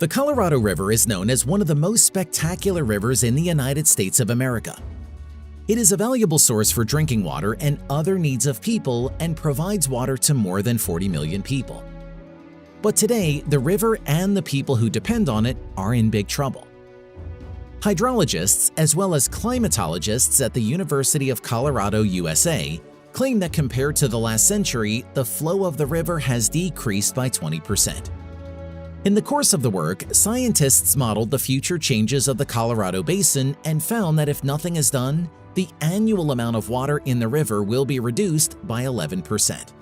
The Colorado River is known as one of the most spectacular rivers in the United States of America. It is a valuable source for drinking water and other needs of people and provides water to more than 40 million people. But today, the river and the people who depend on it are in big trouble. Hydrologists, as well as climatologists at the University of Colorado, USA, claim that compared to the last century, the flow of the river has decreased by 20%. In the course of the work, scientists modeled the future changes of the Colorado Basin and found that if nothing is done, the annual amount of water in the river will be reduced by 11%.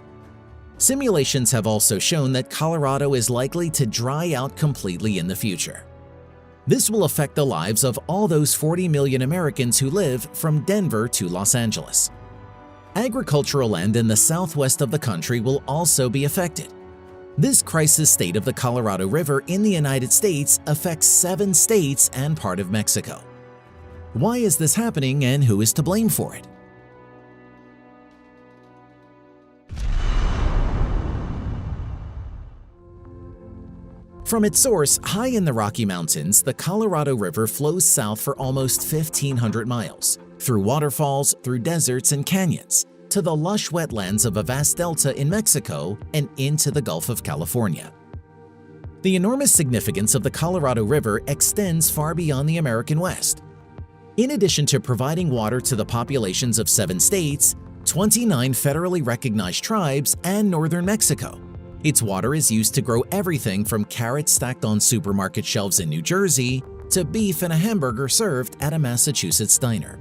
Simulations have also shown that Colorado is likely to dry out completely in the future. This will affect the lives of all those 40 million Americans who live from Denver to Los Angeles. Agricultural land in the southwest of the country will also be affected. This crisis state of the Colorado River in the United States affects 7 states and part of Mexico. Why is this happening and who is to blame for it? From its source high in the Rocky Mountains, the Colorado River flows south for almost 1,500 miles, through waterfalls, through deserts and canyons, to the lush wetlands of a vast delta in Mexico and into the Gulf of California. The enormous significance of the Colorado River extends far beyond the American West. In addition to providing water to the populations of 7 states, 29 federally recognized tribes, and northern Mexico, its water is used to grow everything from carrots stacked on supermarket shelves in New Jersey to beef in a hamburger served at a Massachusetts diner.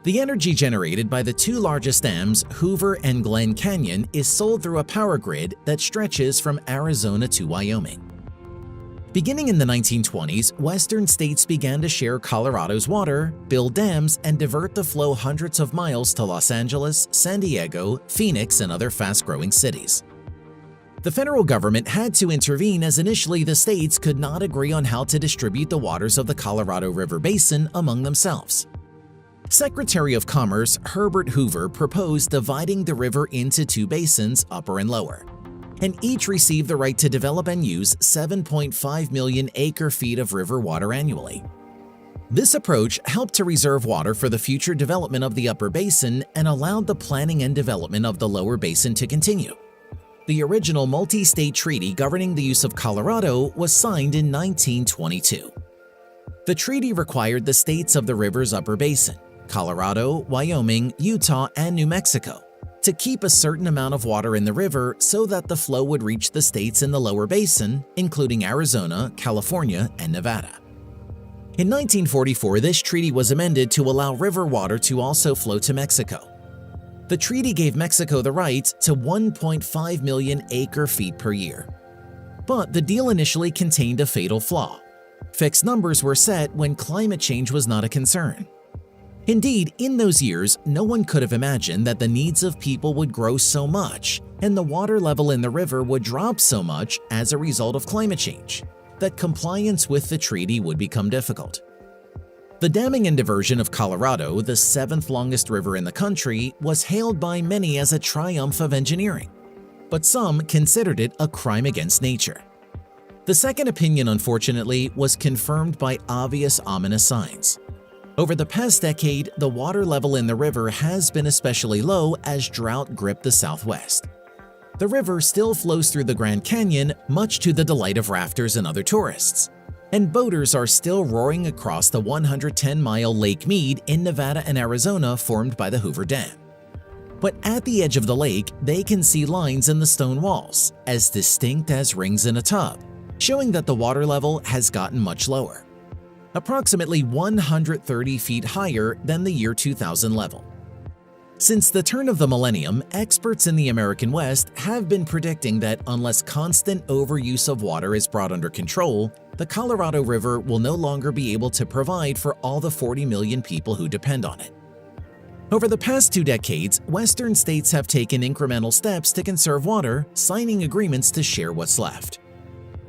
The energy generated by the 2 largest dams, Hoover and Glen Canyon, is sold through a power grid that stretches from Arizona to Wyoming. Beginning in the 1920s, western states began to share Colorado's water, build dams, and divert the flow hundreds of miles to Los Angeles, San Diego, Phoenix, and other fast-growing cities. The federal government had to intervene as initially the states could not agree on how to distribute the waters of the Colorado River Basin among themselves. Secretary of Commerce Herbert Hoover proposed dividing the river into 2 basins, upper and lower, and each received the right to develop and use 7.5 million acre-feet of river water annually. This approach helped to reserve water for the future development of the upper basin and allowed the planning and development of the lower basin to continue. The original multi-state treaty governing the use of Colorado was signed in 1922. The treaty required the states of the river's upper basin, Colorado, Wyoming, Utah, and New Mexico, to keep a certain amount of water in the river so that the flow would reach the states in the lower basin, including Arizona, California, and Nevada. In 1944, this treaty was amended to allow river water to also flow to Mexico. The treaty gave Mexico the right to 1.5 million acre-feet per year. But the deal initially contained a fatal flaw. Fixed numbers were set when climate change was not a concern. Indeed, in those years, no one could have imagined that the needs of people would grow so much and the water level in the river would drop so much as a result of climate change, that compliance with the treaty would become difficult. The damming and diversion of Colorado, the 7th longest river in the country, was hailed by many as a triumph of engineering, but some considered it a crime against nature. The second opinion, unfortunately, was confirmed by obvious ominous signs. Over the past decade, the water level in the river has been especially low as drought gripped the Southwest. The river still flows through the Grand Canyon, much to the delight of rafters and other tourists. And boaters are still roaring across the 110-mile Lake Mead in Nevada and Arizona formed by the Hoover Dam. But at the edge of the lake, they can see lines in the stone walls, as distinct as rings in a tub, showing that the water level has gotten much lower, approximately 130 feet higher than the year 2000 level. Since the turn of the millennium, experts in the American West have been predicting that unless constant overuse of water is brought under control, the Colorado River will no longer be able to provide for all the 40 million people who depend on it. Over the past 2 decades, Western states have taken incremental steps to conserve water, signing agreements to share what's left.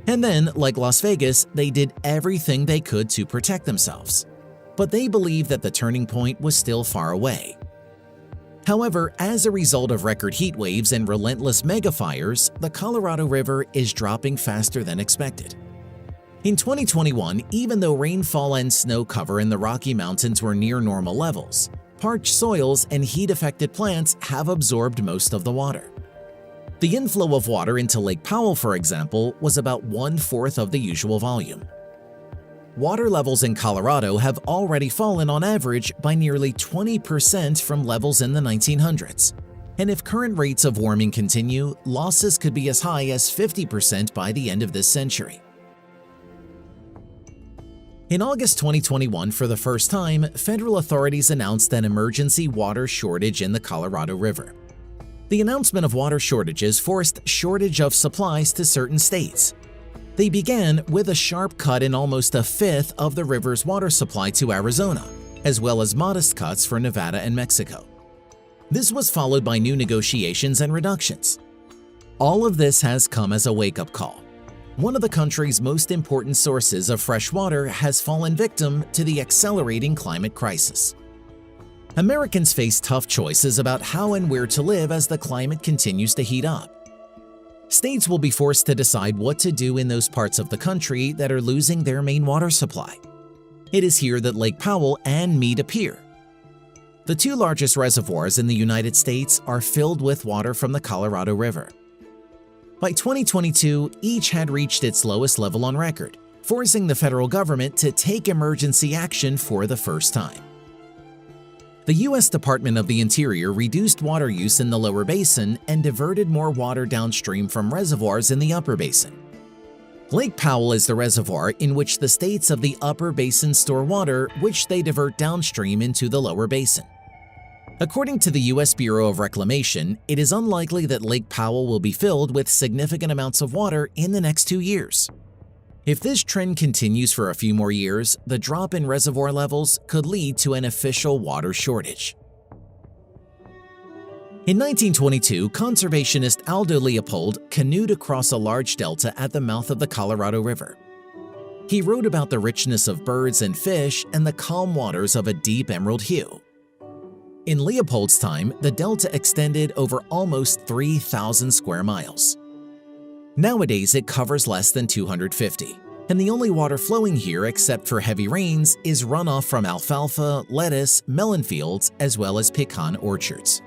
And then, like Las Vegas, they did everything they could to protect themselves. But they believed that the turning point was still far away. However, as a result of record heat waves and relentless megafires, the Colorado River is dropping faster than expected. In 2021, even though rainfall and snow cover in the Rocky Mountains were near normal levels, parched soils and heat-affected plants have absorbed most of the water. The inflow of water into Lake Powell, for example, was about 1/4 of the usual volume. Water levels in Colorado have already fallen on average by nearly 20% from levels in the 1900s. And if current rates of warming continue, losses could be as high as 50% by the end of this century. In August 2021, for the first time, federal authorities announced an emergency water shortage in the Colorado River. The announcement of water shortages forced shortage of supplies to certain states. They began with a sharp cut in almost a fifth of the river's water supply to Arizona, as well as modest cuts for Nevada and Mexico. This was followed by new negotiations and reductions. All of this has come as a wake-up call. One of the country's most important sources of fresh water has fallen victim to the accelerating climate crisis. Americans face tough choices about how and where to live as the climate continues to heat up. States will be forced to decide what to do in those parts of the country that are losing their main water supply. It is here that Lake Powell and Meade appear. The two largest reservoirs in the United States are filled with water from the Colorado River. By 2022, each had reached its lowest level on record, forcing the federal government to take emergency action for the first time. The U.S. Department of the Interior reduced water use in the lower basin and diverted more water downstream from reservoirs in the upper basin. Lake Powell is the reservoir in which the states of the upper basin store water, which they divert downstream into the lower basin. According to the U.S. Bureau of Reclamation, it is unlikely that Lake Powell will be filled with significant amounts of water in the next 2 years. If this trend continues for a few more years, the drop in reservoir levels could lead to an official water shortage. In 1922, conservationist Aldo Leopold canoed across a large delta at the mouth of the Colorado River. He wrote about the richness of birds and fish and the calm waters of a deep emerald hue. In Leopold's time, the delta extended over almost 3,000 square miles. Nowadays, it covers less than 250, and the only water flowing here except for heavy rains is runoff from alfalfa, lettuce, melon fields, as well as pecan orchards.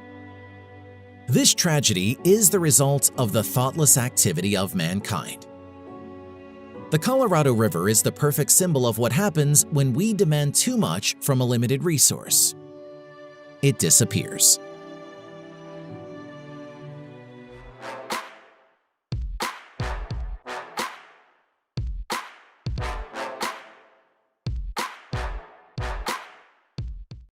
This tragedy is the result of the thoughtless activity of mankind. The Colorado River is the perfect symbol of what happens when we demand too much from a limited resource. It disappears.